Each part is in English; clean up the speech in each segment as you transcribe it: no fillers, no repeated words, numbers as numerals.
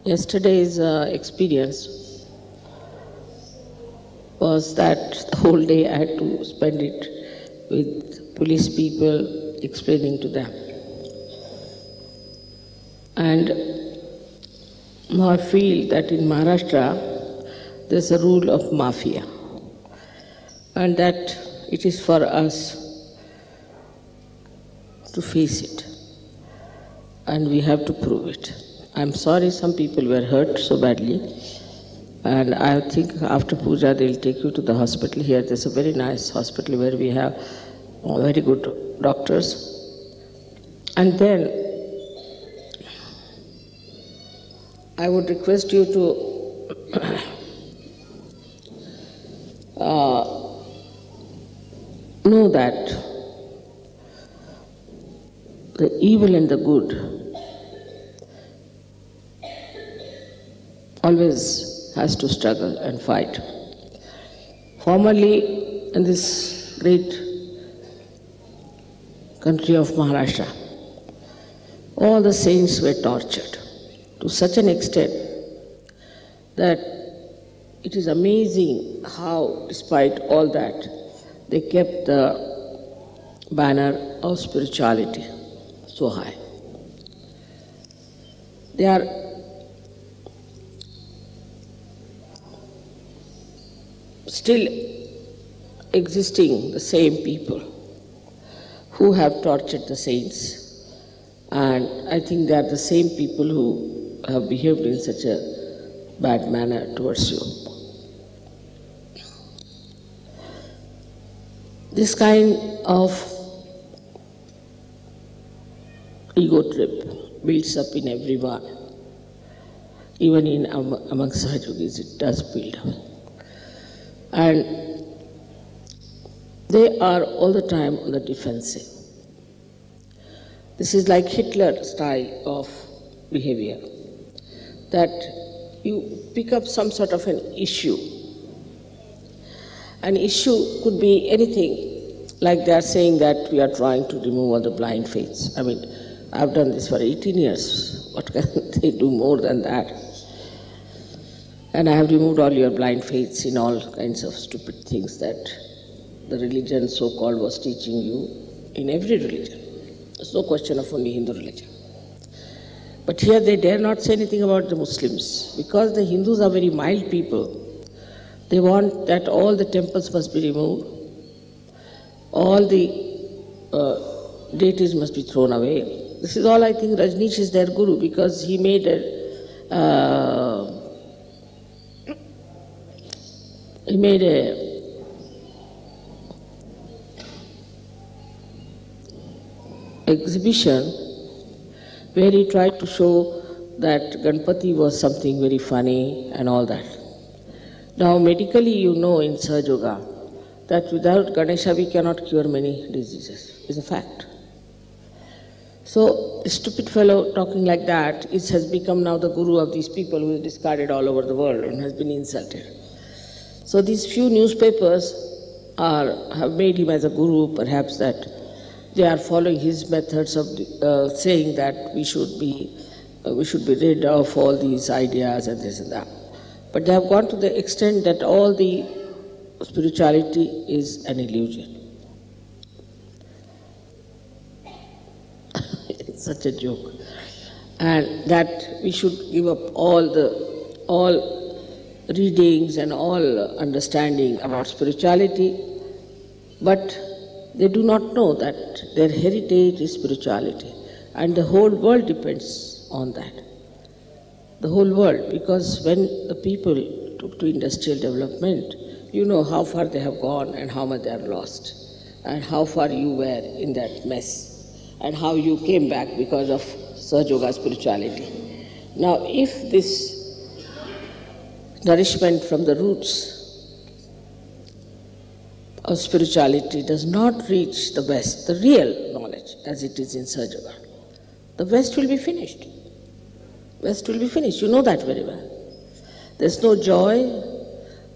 Yesterday's experience was that the whole day I had to spend it with police people explaining to them. And now I feel that in Maharashtra there's a rule of mafia, and that it is for us to face it, and we have to prove it. I'm sorry some people were hurt so badly, and I think after puja they'll take you to the hospital here. There's a very nice hospital where we have very good doctors. And then I would request you to know that the evil and the good always has to struggle and fight. Formerly, in this great country of Maharashtra, all the saints were tortured to such an extent that it is amazing how, despite all that, they kept the banner of spirituality so high. They are still existing, the same people who have tortured the saints, and I think they are the same people who have behaved in such a bad manner towards you. This kind of ego trip builds up in everyone, even in among Sahajayogis it does build up. And they are all the time on the defensive. This is like Hitler style of behavior, that you pick up some sort of an issue. An issue could be anything, like they are saying that we are trying to remove all the blind faiths. I mean, I've done this for 18 years. What can they do more than that? And I have removed all your blind faiths in all kinds of stupid things that the religion so-called was teaching you in every religion. There's no question of only Hindu religion. But here they dare not say anything about the Muslims, because the Hindus are very mild people. They want that all the temples must be removed, all the deities must be thrown away. This is all I think Rajneesh is their guru, because he made a exhibition where he tried to show that Ganpati was something very funny and all that. Now medically you know in Sahaja Yoga that without Ganesha we cannot cure many diseases. It's a fact. So a stupid fellow talking like that has become now the guru of these people who is discarded all over the world and has been insulted. So these few newspapers have made him as a guru, perhaps that they are following his methods of saying that we should be rid of all these ideas and this and that. But they have gone to the extent that all the spirituality is an illusion. It's such a joke. And that we should give up all readings and all understanding about spirituality, but they do not know that their heritage is spirituality, and the whole world depends on that. The whole world, because when the people took to industrial development, you know how far they have gone and how much they have lost, and how far you were in that mess, and how you came back because of Sahaja Yoga spirituality. Now, if this nourishment from the roots of spirituality does not reach the West, the real knowledge as it is in Sahaja Yoga, the West will be finished. West will be finished. You know that very well. There's no joy,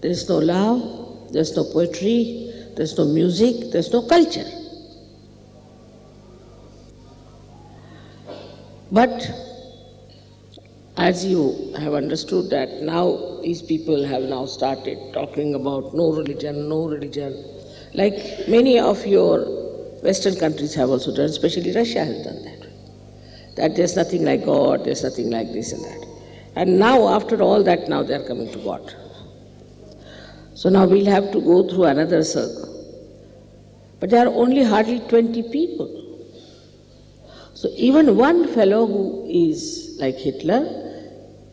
there's no love, there's no poetry, there's no music, there's no culture. But as you have understood that now these people have now started talking about no religion, like many of your Western countries have also done, especially Russia has done that there's nothing like God, there's nothing like this and that. And now, after all that, now they are coming to God. So now we'll have to go through another circle. But there are only hardly 20 people. So even one fellow who is like Hitler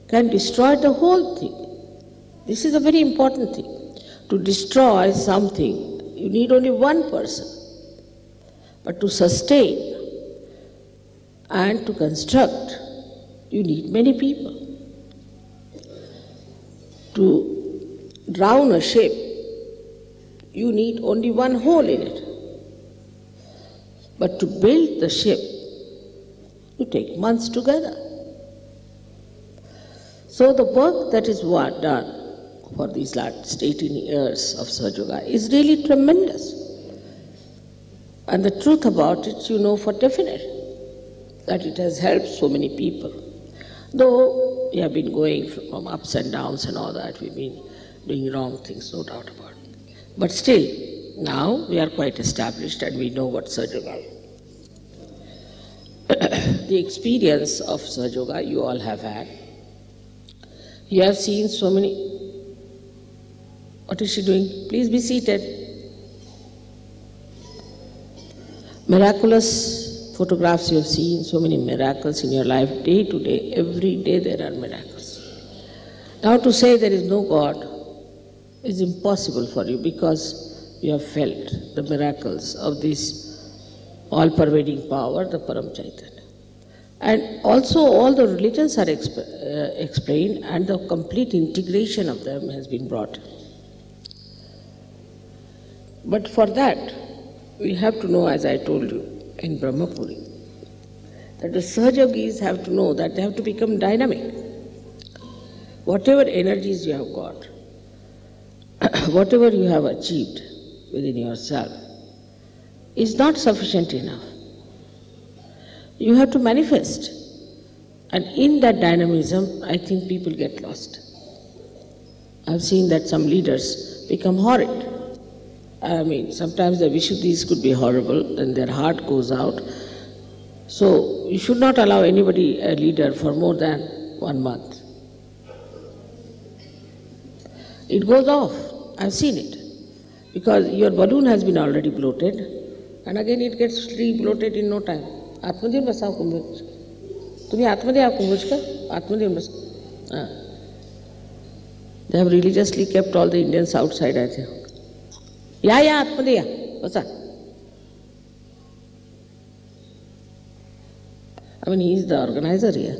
can destroy the whole thing. This is a very important thing. To destroy something, you need only one person. But to sustain and to construct, you need many people. To drown a ship, you need only one hole in it. But to build the ship, you take months together. So the work that is done for these last 18 years of Sahaja Yoga is really tremendous. And the truth about it, you know for definite, that it has helped so many people. Though we have been going from ups and downs and all that, we've been doing wrong things, no doubt about it. But still, now we are quite established and we know what Sahaja Yoga is. The experience of Sahaja Yoga you all have had. You have seen so many. What is she doing? Please be seated. Miraculous photographs you have seen, so many miracles in your life, day to day, every day there are miracles. Now to say there is no God is impossible for you because you have felt the miracles of this all-pervading power, the Param Chaitanya. And also all the religions are explained and the complete integration of them has been brought. But for that, we have to know, as I told you in Brahmapuri, that the Sahaja Yogis have to know that they have to become dynamic. Whatever energies you have got, whatever you have achieved within yourself, is not sufficient enough. You have to manifest. And in that dynamism, I think people get lost. I've seen that some leaders become horrid. I mean, sometimes the Vishuddhis could be horrible, then their heart goes out. So you should not allow anybody, a leader, for more than 1 month. It goes off. I've seen it. Because your balloon has been already bloated, and again it gets re-bloated in no time. Atmadhyam basav kumbhaj. Tumhe atmadhyam kumbhaj ka? Atmadhyam basav. They have religiously kept all the Indians outside, I think. Yeah, atmadhyam. What's that? I mean, he is the organizer here.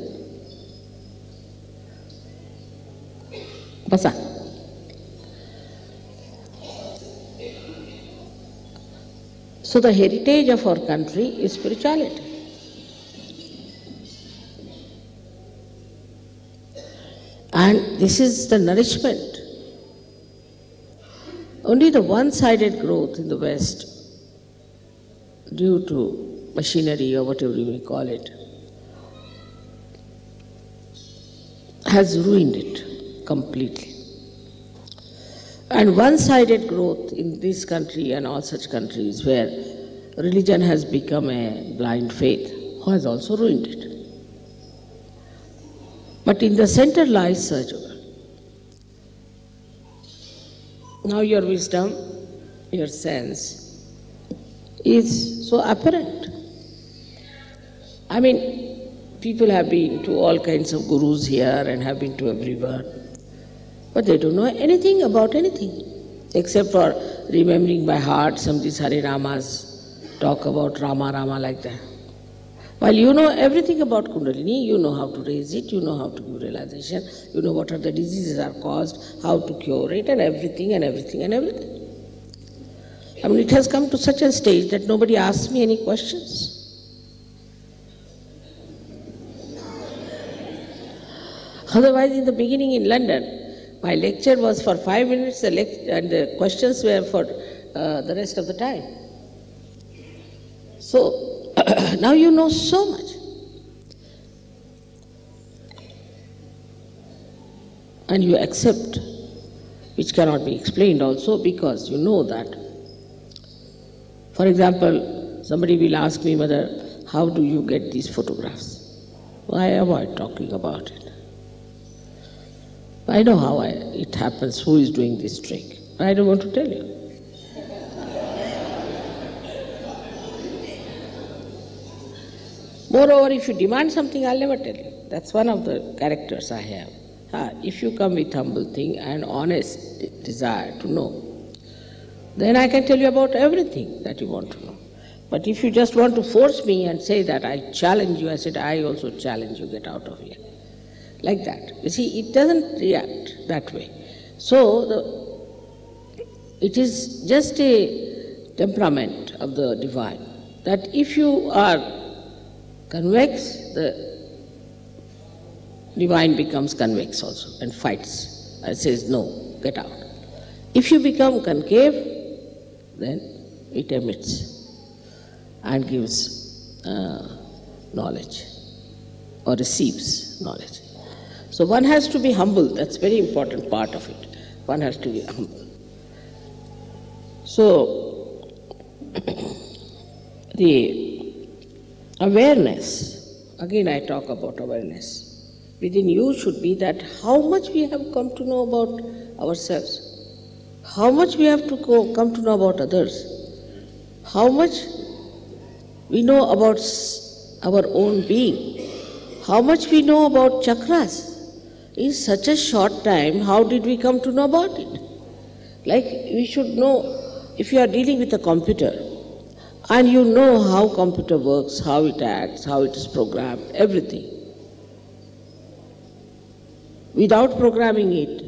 Basa. So the heritage of our country is spirituality. And this is the nourishment. Only the one-sided growth in the West, due to machinery or whatever you may call it, has ruined it completely. And one-sided growth in this country and all such countries where religion has become a blind faith has also ruined it. But in the center lies Sahaja Yoga. Now your wisdom, your sense is so apparent. I mean, people have been to all kinds of gurus here and have been to everywhere. But they don't know anything about anything, except for remembering by heart some of these Hare Ramas, talk about Rama like that. While you know everything about Kundalini, you know how to raise it, you know how to give realization, you know what are the diseases are caused, how to cure it, and everything. I mean, it has come to such a stage that nobody asks me any questions. Otherwise, in the beginning in London, my lecture was for 5 minutes and the questions were for the rest of the time. So, now you know so much. and you accept, which cannot be explained also, because you know that. For example, somebody will ask me, Mother, how do you get these photographs? I avoid talking about it. I know how it happens, who is doing this trick. I don't want to tell you. Moreover, if you demand something, I'll never tell you. That's one of the characters I have. If you come with humble thing and honest desire to know, then I can tell you about everything that you want to know. But if you just want to force me and say that I challenge you, I said, I also challenge you, get out of here. Like that. You see, it doesn't react that way. So, it is just a temperament of the divine, that if you are convex, the divine becomes convex also and fights and says, no, get out. If you become concave, then it emits and gives knowledge or receives knowledge. So one has to be humble, that's a very important part of it. One has to be humble. So, the awareness, again I talk about awareness, within you should be that how much we have come to know about ourselves, how much we have to come to know about others, how much we know about our own being, how much we know about chakras. In such a short time, how did we come to know about it? Like we should know, if you are dealing with a computer, and you know how computer works, how it acts, how it is programmed, everything. Without programming it,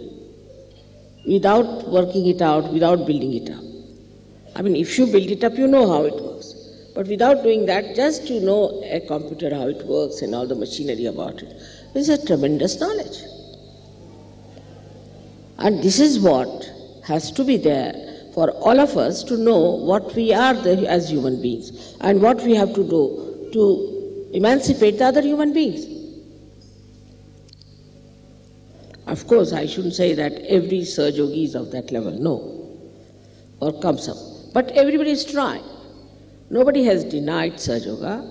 without working it out, without building it up. I mean, if you build it up, you know how it works. But without doing that, just to know a computer, how it works and all the machinery about it, is a tremendous knowledge. And this is what has to be there for all of us to know what we are as human beings and what we have to do to emancipate the other human beings. Of course, I shouldn't say that every Sahaja Yogi is of that level, no, or comes up. But everybody is trying. Nobody has denied Sahaja Yoga.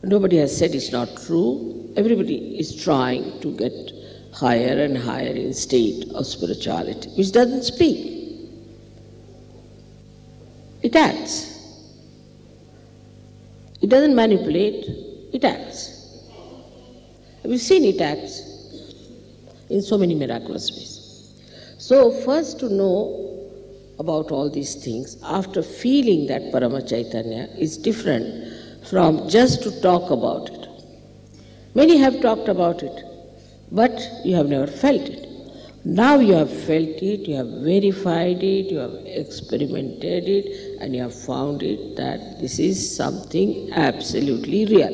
Nobody has said it's not true. Everybody is trying to get higher and higher in state of spirituality, which doesn't speak. It acts. It doesn't manipulate, it acts. We've seen it acts in so many miraculous ways. So first to know about all these things, after feeling that Parama Chaitanya, is different from just to talk about it. Many have talked about it, but you have never felt it. Now you have felt it, you have verified it, you have experimented it, and you have found it that this is something absolutely real.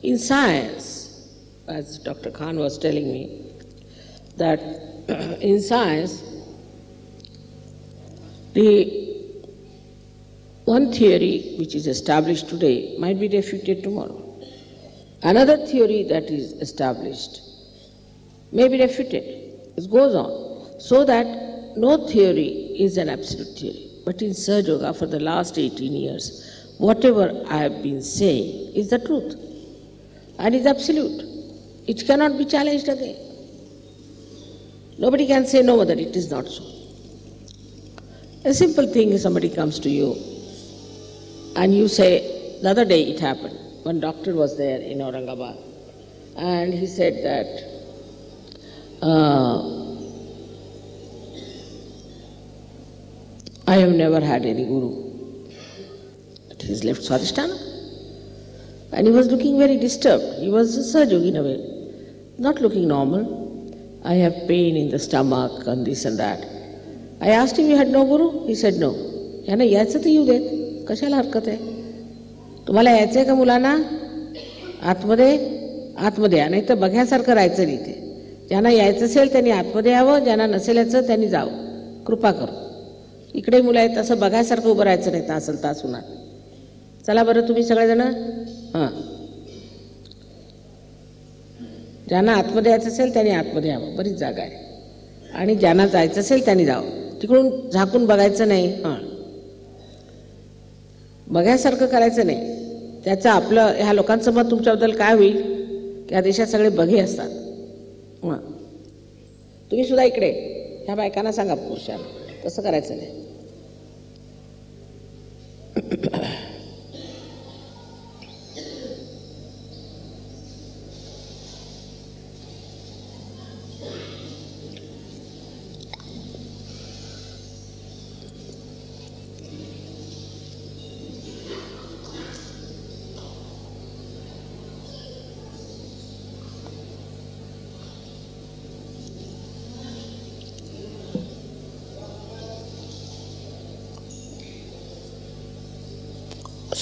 In science, as Dr. Khan was telling me, that in science, the one theory which is established today might be refuted tomorrow. Another theory that is established may be refuted. It goes on. So that no theory is an absolute theory. But in Sahaja Yoga, for the last 18 years, whatever I have been saying is the truth and is absolute. It cannot be challenged again. Nobody can say, no, Mother, it is not so. A simple thing is somebody comes to you and you say, the other day it happened, one doctor was there in Aurangabad and he said that I have never had any guru. But he's left Swadhisthana. And he was looking very disturbed. He was a Sahaja Yogi in a way, not looking normal. I have pain in the stomach and this and that. I asked him, you had no guru? He said, no. याना यायचं तर येऊ देत, कशाला हरकत आहे? तुम्हाला यायचंय का मुलांना? आतमध्ये या, नाही तर बघ्यासारखं राहायचं नाही ते. ज्यांना यायचं असेल त्यांनी आतमध्ये यावं, ज्यांना नसेल यायचं त्यांनी जावं. कृपा करू. इकडे मुलं आहेत असं बघायसारखं उभं राहायचं नाही तासल तास उन्हात. चला बरं तुम्ही सगळेजण. ज्यांना आतमध्ये यायचं असेल त्यांनी आतमध्ये यावं, बरीच जागा आहे. आणि ज्यांना जायचं असेल त्यांनी जावं. तिकडून झाकून बघायचं नाही, बघायसारखं करायचं नाही. त्याचं आपलं ह्या लोकांचं मत तुमच्याबद्दल काय होईल की ह्या देशात सगळे बघे असतात. तुम्ही सुद्धा इकडे ह्या बायकांना सांगा, पुरुषांना तसं करायचं नाही.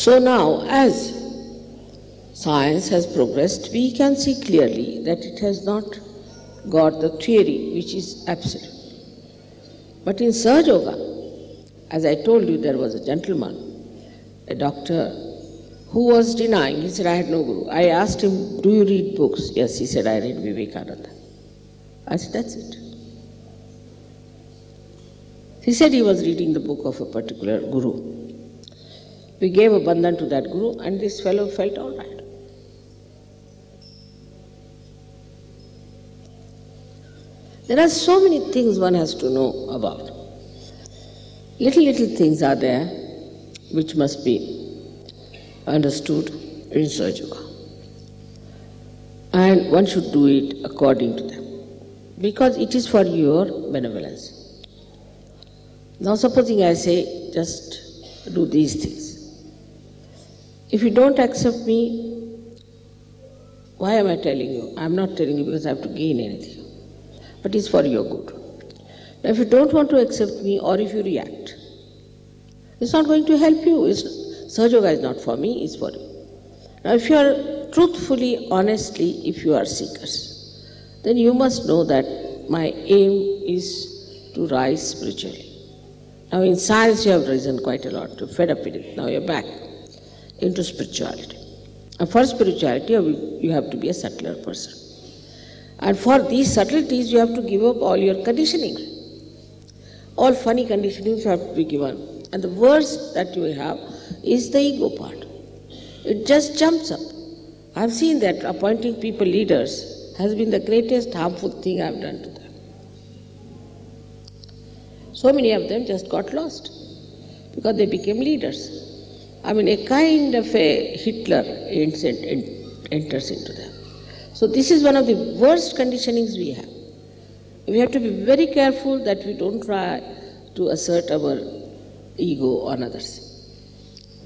So now, as science has progressed, we can see clearly that it has not got the theory which is absolute. But in Sahajayoga, as I told you, there was a gentleman, a doctor, who was denying. He said, I had no guru. I asked him, do you read books? Yes, he said, I read Vivekananda. I said, that's it. He said he was reading the book of a particular guru. We gave a bandhan to that guru, and this fellow felt all right. There are so many things one has to know about. Little things are there which must be understood in Sahajayoga. And one should do it according to them, because it is for your benevolence. Now supposing I say, just do these things. If you don't accept me, why am I telling you? I'm not telling you because I have to gain anything, but it's for your good. Now if you don't want to accept me, or if you react, it's not going to help you. Sahajayoga is not for me, it's for you. Now if you are truthfully, honestly, if you are seekers, then you must know that my aim is to rise spiritually. Now in science you have risen quite a lot, you're fed up with it, now you're back into spirituality. And for spirituality, you have to be a subtler person. And for these subtleties, you have to give up all your conditioning. All funny conditionings have to be given. And the worst that you have is the ego part. It just jumps up. I've seen that appointing people leaders has been the greatest harmful thing I've done to them. So many of them just got lost because they became leaders. I mean, a kind of a Hitler enters into them. So this is one of the worst conditionings we have. We have to be very careful that we don't try to assert our ego on others.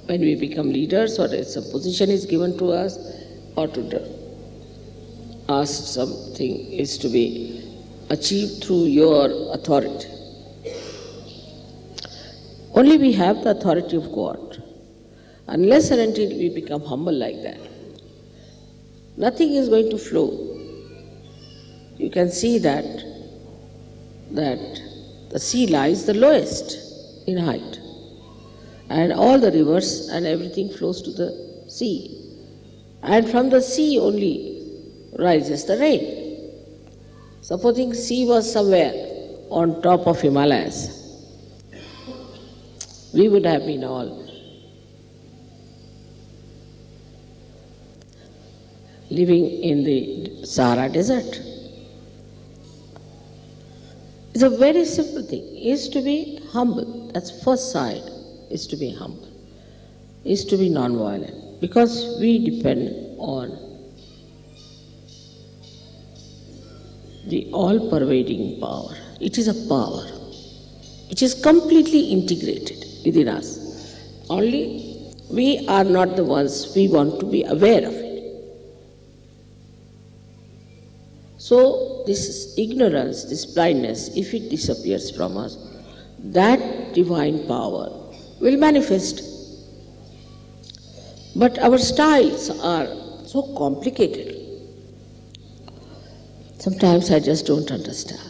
When we become leaders, or if some position is given to us, or to ask something is to be achieved through your authority. Only we have the authority of God. Unless and until we become humble like that, nothing is going to flow. You can see that the sea lies the lowest in height, and all the rivers and everything flows to the sea. And from the sea only rises the rain. Supposing sea was somewhere on top of Himalayas, we would have been all living in the Sahara desert. It's a very simple thing, is to be humble. That's first side, is to be humble, is to be non-violent, because we depend on the all-pervading power. It is a power which is completely integrated within us. Only we are not the ones, we want to be aware of it. So this ignorance, this blindness, if it disappears from us, that divine power will manifest. But our styles are so complicated. Sometimes I just don't understand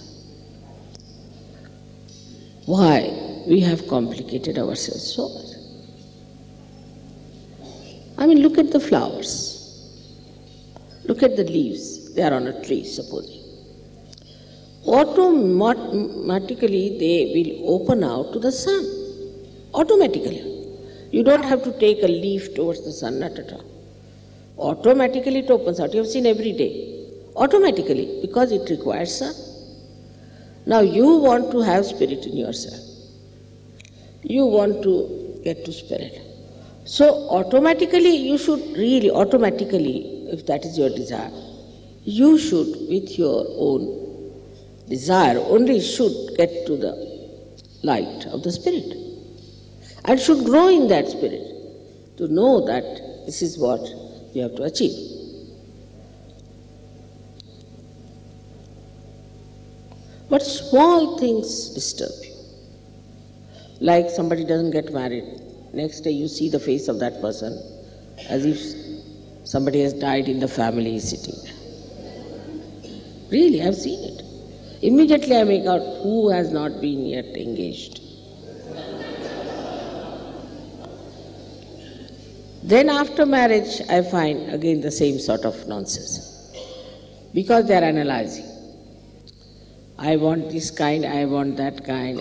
why we have complicated ourselves so much. I mean, look at the flowers, look at the leaves. they are on a tree, supposing. Automatically they will open out to the sun. Automatically. You don't have to take a leaf towards the sun, not at all. Automatically it opens out. You have seen every day. Automatically, because it requires sun. Now you want to have spirit in yourself. You want to get to spirit. So automatically you should really, automatically, if that is your desire, you should with your own desire only should get to the light of the spirit. And should grow in that spirit to know that this is what you have to achieve. But small things disturb you. Like somebody doesn't get married. Next day you see the face of that person as if somebody has died in the family sitting there. Really, I've seen it. Immediately I make out who has not been yet engaged. Then after marriage, I find again the same sort of nonsense. Because they are analyzing. I want this kind, I want that kind,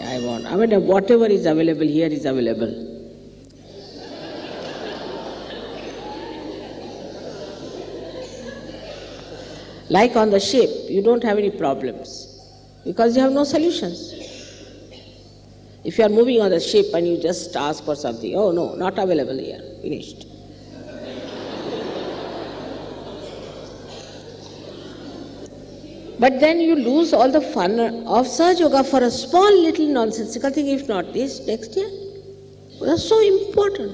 whatever is available here is available. Like on the ship, you don't have any problems because you have no solutions. If you are moving on the ship and you just ask for something, oh no, not available here, finished. But then you lose all the fun of Sahaja Yoga for a small little nonsensical thing, if not this, next year. That's so important.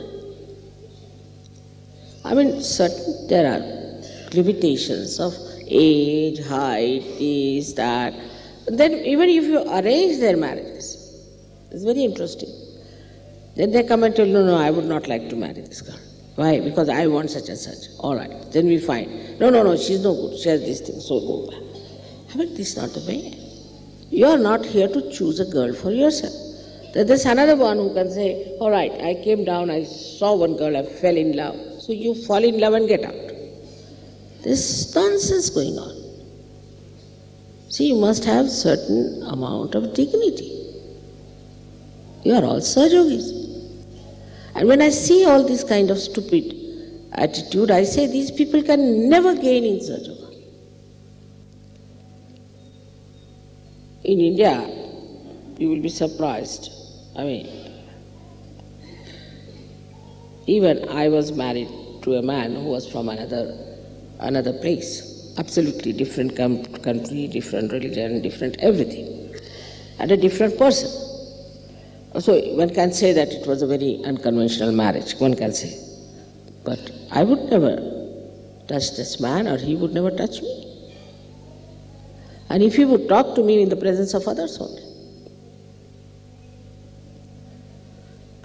There are limitations of age, height, this, that. Then even if you arrange their marriages, it's very interesting. Then they come and tell, no, I would not like to marry this girl. Why? Because I want such and such. All right. Then we find, no, she's no good. She has this thing, so go back. This is not the way. You are not here to choose a girl for yourself. Then there's another one who can say, all right, I came down, I saw one girl, I fell in love. So you fall in love and get out. There's nonsense going on. See, you must have certain amount of dignity. You are all Sahaja Yogis. And when I see all this kind of stupid attitude, I say these people can never gain in Sahaja Yoga. In India, you will be surprised. Even I was married to a man who was from another place. Absolutely different country, different religion, different everything. And a different person. So one can say that it was a very unconventional marriage, one can say. But I would never touch this man or he would never touch me. And if he would talk to me in the presence of others only.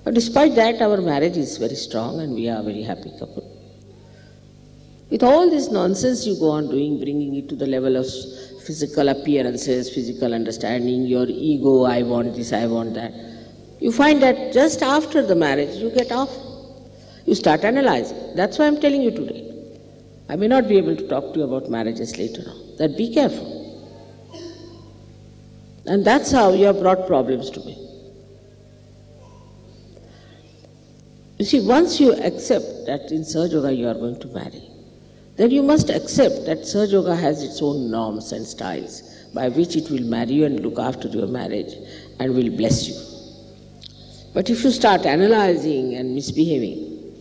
But despite that, our marriage is very strong and we are a very happy couple. With all this nonsense you go on doing, bringing it to the level of physical appearances, physical understanding, your ego, I want this, I want that. You find that just after the marriage you get off. You start analyzing. That's why I'm telling you today. I may not be able to talk to you about marriages later on. That be careful. And that's how you have brought problems to me. You see, once you accept that in Sahaja Yoga you are going to marry, then you must accept that Sahaja Yoga has its own norms and styles by which it will marry you and look after your marriage and will bless you. But if you start analyzing and misbehaving,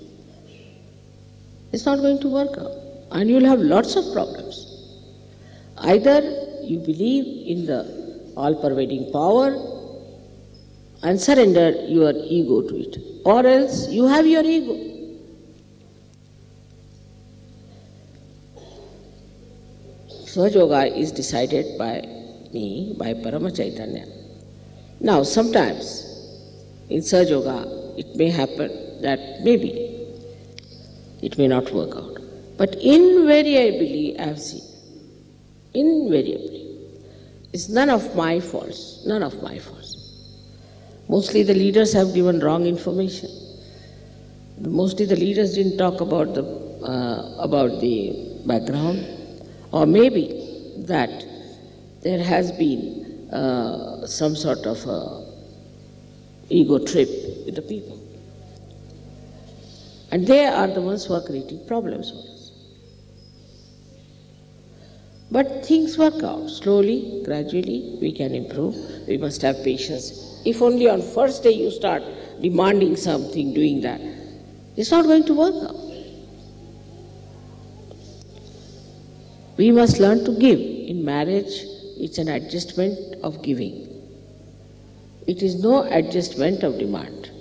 it's not going to work out and you will have lots of problems. Either you believe in the all-pervading power and surrender your ego to it, or else you have your ego. Sahaja Yoga is decided by me, by Parama Chaitanya. Now sometimes in Sahaja Yoga it may happen that maybe it may not work out. But invariably I have seen, invariably, it's none of my faults, none of my faults. Mostly the leaders have given wrong information. Mostly the leaders didn't talk about the background. Or maybe that there has been some sort of ego trip with the people. And they are the ones who are creating problems for us. But things work out. Slowly, gradually, we can improve. We must have patience. If only on first day you start demanding something, doing that, it's not going to work out. We must learn to give. In marriage, it's an adjustment of giving. It is no adjustment of demand.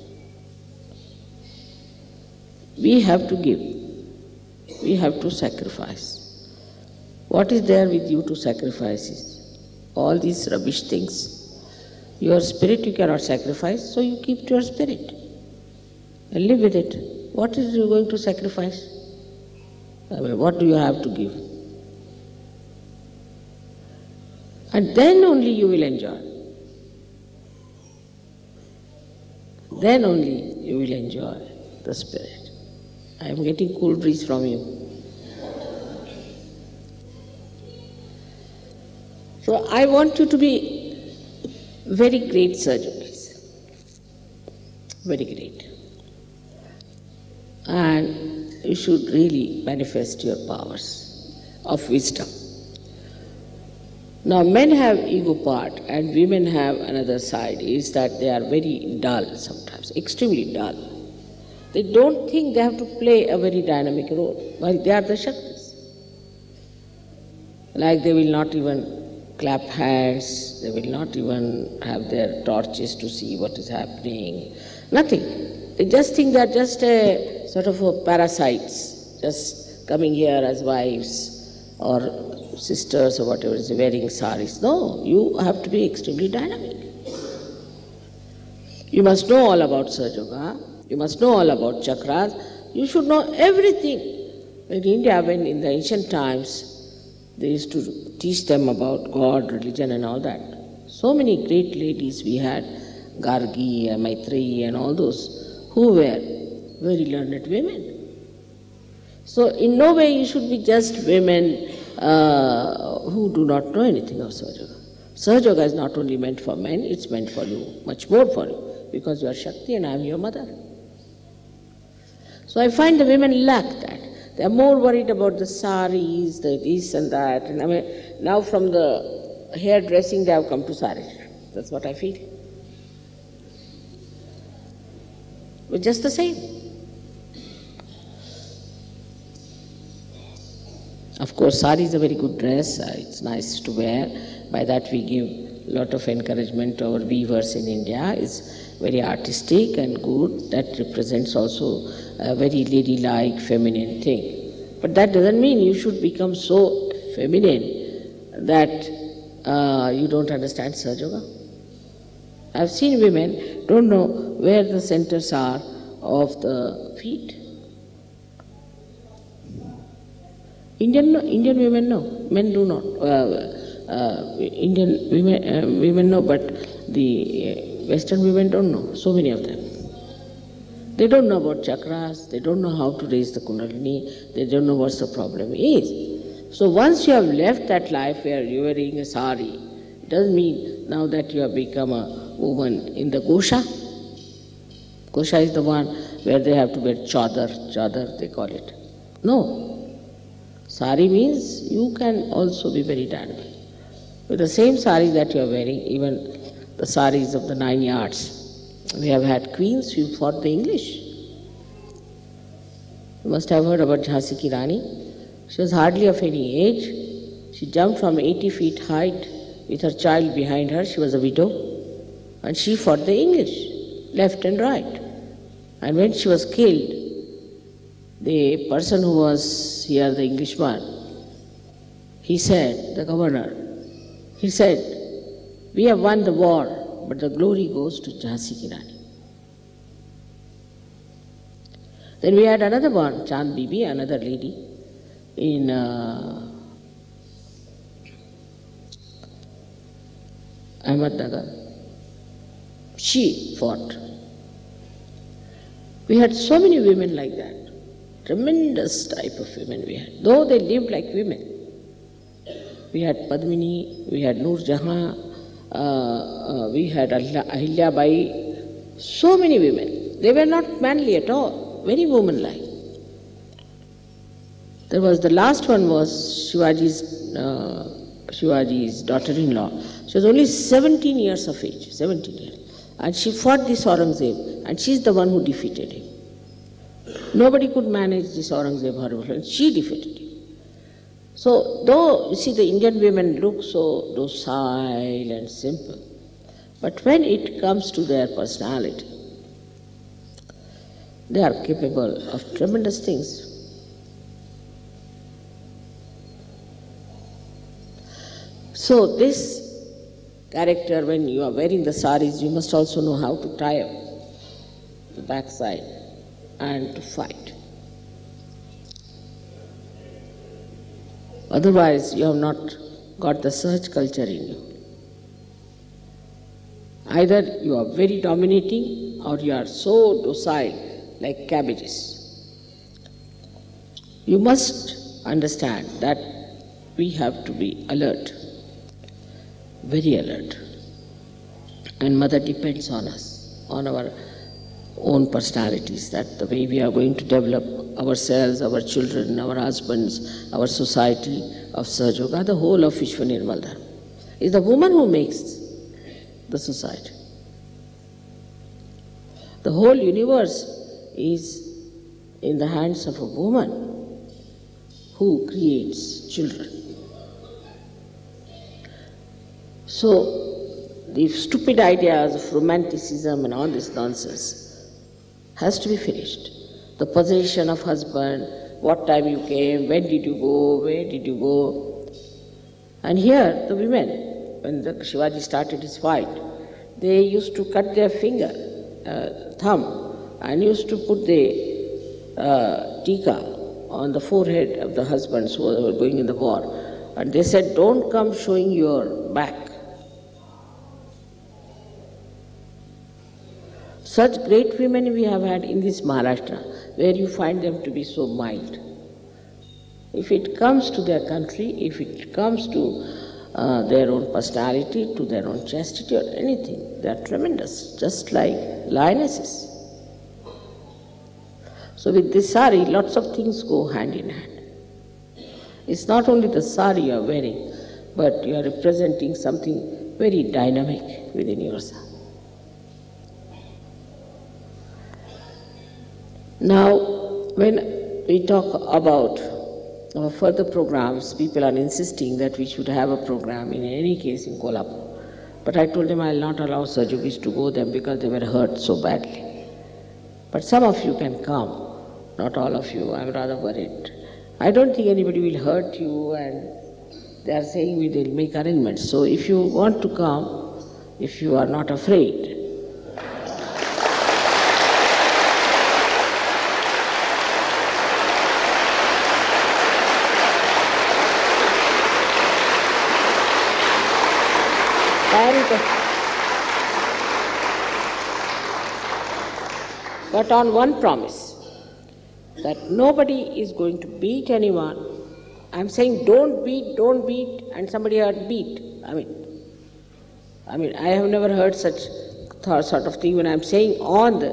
We have to give. We have to sacrifice. What is there with you to sacrifice is all these rubbish things. Your spirit you cannot sacrifice, so you keep to your spirit and live with it. What is you going to sacrifice? I mean, what do you have to give? And then only you will enjoy. Then only you will enjoy the spirit. I am getting cool breeze from you. So I want you to be very great Sahajayogas. Very great. And you should really manifest your powers of wisdom. Now men have ego part and women have another side, is that they are very dull sometimes, extremely dull. They don't think they have to play a very dynamic role, while they are the Shaktis. Like they will not even clap hands, they will not even have their torches to see what is happening, nothing. They just think they are just a sort of a parasites, just coming here as wives or sisters or whatever, is wearing saris. No, you have to be extremely dynamic. You must know all about Sahajayoga, you must know all about chakras, you should know everything. In India, when in the ancient times, they used to teach them about God, religion and all that. So many great ladies we had, Gargi and Maitreyi and all those, who were very learned women. So in no way you should be just women who do not know anything of Sahajayoga. Sahajayoga is not only meant for men, it's meant for you, much more for you, because you are Shakti and I am your mother. So I find the women lack that. They are more worried about the saris, the this and that. And I mean, now from the hairdressing they have come to saris. That's what I feel. But just the same. Of course, sari is a very good dress. It's nice to wear. By that we give a lot of encouragement to our weavers in India. It's very artistic and good. That represents also a very ladylike, feminine thing. But that doesn't mean you should become so feminine that you don't understand Sahajayoga. I've seen women don't know where the centers are of the feet. Indian women know, men do not. Indian women know, but the Western women don't know, so many of them. They don't know about chakras, they don't know how to raise the kundalini, they don't know what the problem is. So once you have left that life where you are wearing a sari, it doesn't mean now that you have become a woman in the Gosha. Gosha is the one where they have to wear chadar they call it. No. Sari means you can also be very dynamic. With the same sari that you are wearing, even the saris of the 9 yards, we have had queens who fought the English. You must have heard about Jhansi Ki Rani. She was hardly of any age. She jumped from 80 feet height with her child behind her. She was a widow. And she fought the English, left and right. And when she was killed, the person who was here, the Englishman, he said, the governor, he said, we have won the war, but the glory goes to Jhansi Ki Rani. Then we had another one, Chand Bibi, another lady, in Ahmednagar. She fought. We had so many women like that. Tremendous type of women we had, though they lived like women. We had Padmini, we had Noor Jahan, we had Ahilya Bai, so many women. They were not manly at all, very womanlike. There was the last one was Shivaji's daughter-in-law. She was only 17 years of age, 17 years. And she fought this Aurangzeb, and she's the one who defeated him. Nobody could manage this Aurangzeb horrible, and she defeated him. So, though, you see, the Indian women look so docile and simple, but when it comes to their personality, they are capable of tremendous things. So, this character, when you are wearing the saris, you must also know how to tie up the backside and to fight. Otherwise, you have not got the search culture in you. Either you are very dominating or you are so docile like cabbages. You must understand that we have to be alert, very alert. And Mother depends on us, on our own personalities, that the way we are going to develop ourselves, our children, our husbands, our society of Sahaja Yoga, the whole of Vishwa Nirmala. It's the woman who makes the society. The whole universe is in the hands of a woman who creates children. So, the stupid ideas of romanticism and all this nonsense has to be finished. The possession of husband, what time you came, when did you go, where did you go. And here, the women, when Shivaji started his fight, they used to cut their thumb, and used to put the tika on the forehead of the husbands who were going in the war. And they said, don't come showing your back. Such great women we have had in this Maharashtra, where you find them to be so mild. If it comes to their country, if it comes to their own personality, to their own chastity or anything, they are tremendous, just like lionesses. So with this sari, lots of things go hand in hand. It's not only the sari you are wearing, but you are representing something very dynamic within yourself. Now, when we talk about our further programs, people are insisting that we should have a program in any case in Kolhapur. But I told them I will not allow Sahajogis to go there because they were hurt so badly. But some of you can come, not all of you, I am rather worried. I don't think anybody will hurt you, and they are saying we will make arrangements. So if you want to come, if you are not afraid, but on one promise, that nobody is going to beat anyone. I'm saying don't beat, and somebody heard beat. I mean, I have never heard such sort of thing when I'm saying on the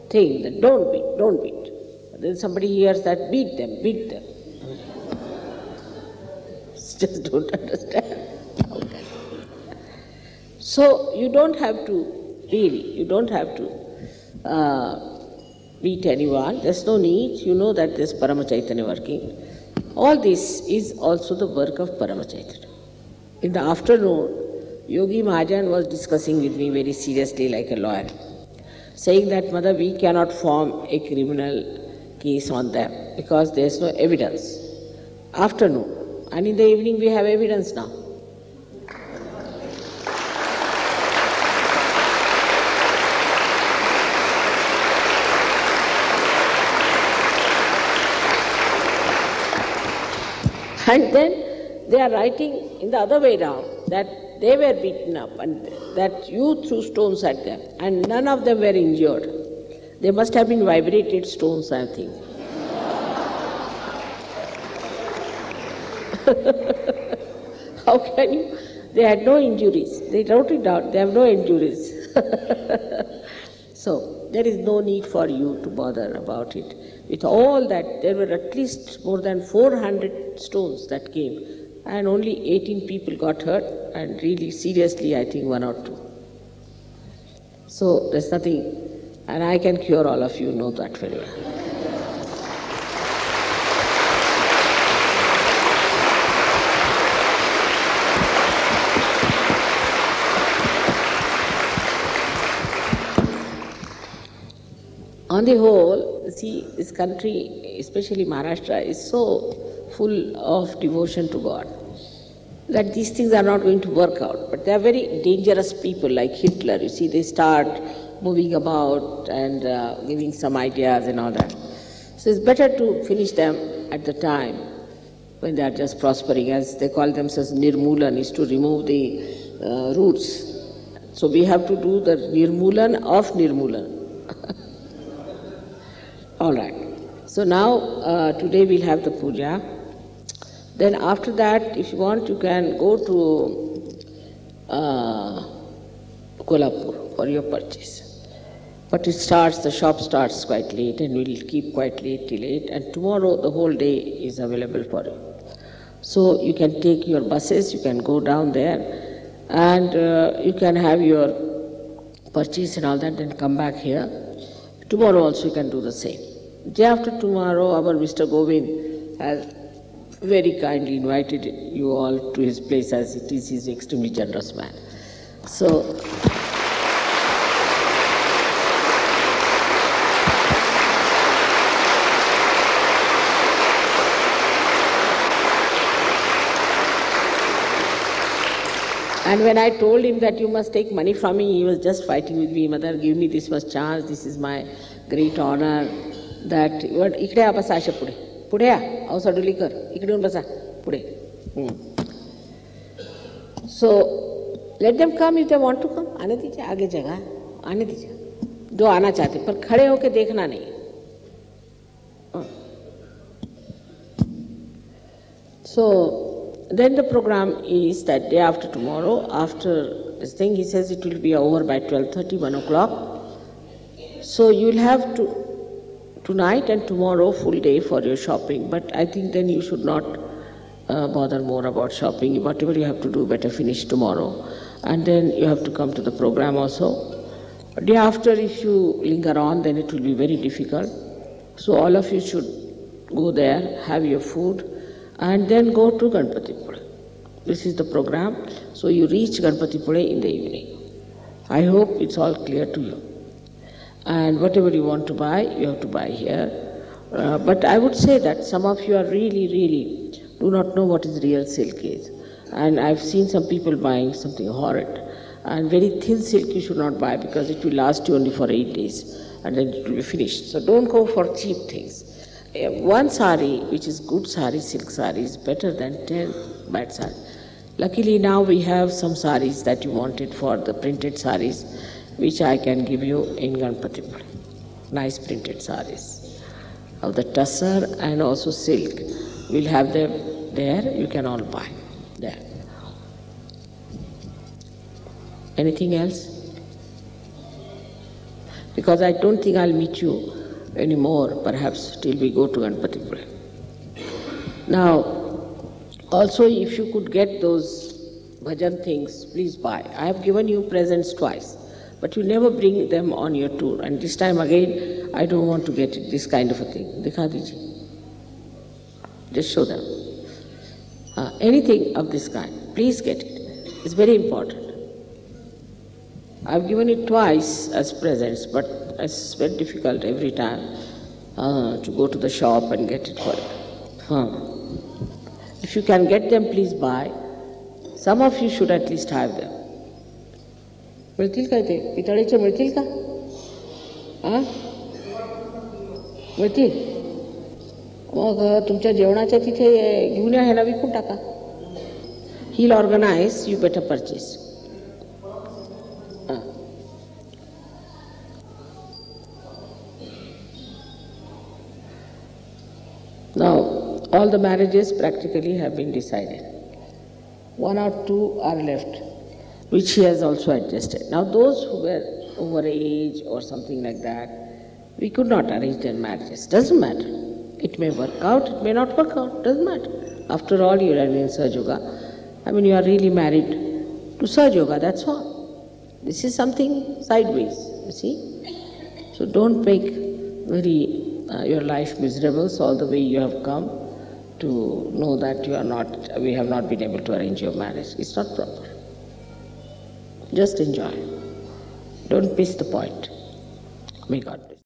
thing that don't beat. Then somebody hears that beat them. Just don't understand. Okay. So you don't have to, really, you don't have to beat anyone. There's no need. You know that there's Parama Chaitanya working. All this is also the work of Parama Chaitanya. In the afternoon, Yogi Mahajan was discussing with me very seriously like a lawyer, saying that, Mother, we cannot form a criminal case on them because there's no evidence. Afternoon. And in the evening we have evidence now. And then they are writing in the other way round that they were beaten up and that you threw stones at them and none of them were injured. They must have been vibrated stones, I think. How can you? They had no injuries. They wrote it down. They have no injuries. So there is no need for you to bother about it. With all that, there were at least more than 400 stones that came, and only 18 people got hurt, and really seriously, I think 1 or 2. So there's nothing, and I can cure all of you, know that very well. On the whole, see, this country, especially Maharashtra, is so full of devotion to God that these things are not going to work out. But they are very dangerous people like Hitler. You see, they start moving about and giving some ideas and all that. So it's better to finish them at the time when they are just prospering, as they call themselves Nirmala, is to remove the roots. So we have to do the Nirmulan of Nirmulan. All right. So now, today we'll have the puja. Then after that, if you want, you can go to Kolhapur for your purchase. But it starts, the shop starts quite late, and we'll keep quite late till 8. And tomorrow, the whole day is available for you. So you can take your buses, you can go down there, and you can have your purchase and all that, then come back here. Tomorrow also you can do the same. Day after tomorrow, our Mr. Govind has very kindly invited you all to his place, as it is, he's an extremely generous man. So, and when I told him that you must take money from me, he was just fighting with me. Mother, give me this much chance, this is my great honor. That इकडे आ बसा अशा पुढे पुढे आ अवसाडुली कर इकडे येऊन बसा पुढे. So let them come if they want to come. आने दीजिए, आगे जगह आने दीजिए जो आना चाहते, पर खड़े होके देखना नहीं. So then the program is that day after tomorrow, after this thing, he says it will be over by 12:30, 1 o'clock. So you'll have to tonight and tomorrow full day for your shopping, but I think then you should not bother more about shopping. Whatever you have to do, better finish tomorrow. And then you have to come to the program also. Day after, if you linger on, then it will be very difficult. So all of you should go there, have your food, and then go to Ganpatipule. This is the program. So you reach Ganpatipule in the evening. I hope it's all clear to you. And whatever you want to buy, you have to buy here. But I would say that some of you are really do not know what is real silk is. And I've seen some people buying something horrid. And very thin silk you should not buy, because it will last you only for 8 days and then it will be finished. So don't go for cheap things. One sari, which is good sari, silk sari, is better than 10 bad sari. Luckily now we have some saris that you wanted for the printed saris, which I can give you in Ganpatipule. Nice printed saris of the tussar and also silk. We'll have them there, you can all buy there. Anything else? Because I don't think I'll meet you anymore, perhaps till we go to Ganpatipule. Now, also if you could get those bhajan things, please buy. I have given you presents twice, but you never bring them on your tour. And this time again, I don't want to get it, this kind of a thing. Dikha dijiye. Just show them. Anything of this kind, please get it. It's very important. I've given it twice as presents, but it's very difficult every time to go to the shop and get it for it. If you can get them, please buy. Some of you should at least have them. मिळतील काय ते? पितळेचे मिळतील का? मिळतील? मग तुमच्या जेवणाच्या तिथे घेऊन या, ह्याला विकून टाका. He'll organize, you better purchase. Now, all the marriages practically have been decided. one or two are left, which he has also adjusted. Now those who were over age or something like that, we could not arrange their marriages. Doesn't matter. It may work out, it may not work out, doesn't matter. After all, you are in Sahaja Yoga. I mean, you are really married to Sahaja Yoga, that's all. This is something sideways, you see. So don't make your life miserable all the way you have come to know that we have not been able to arrange your marriage. It's not proper. Just enjoy. Don't miss the point. May God bless.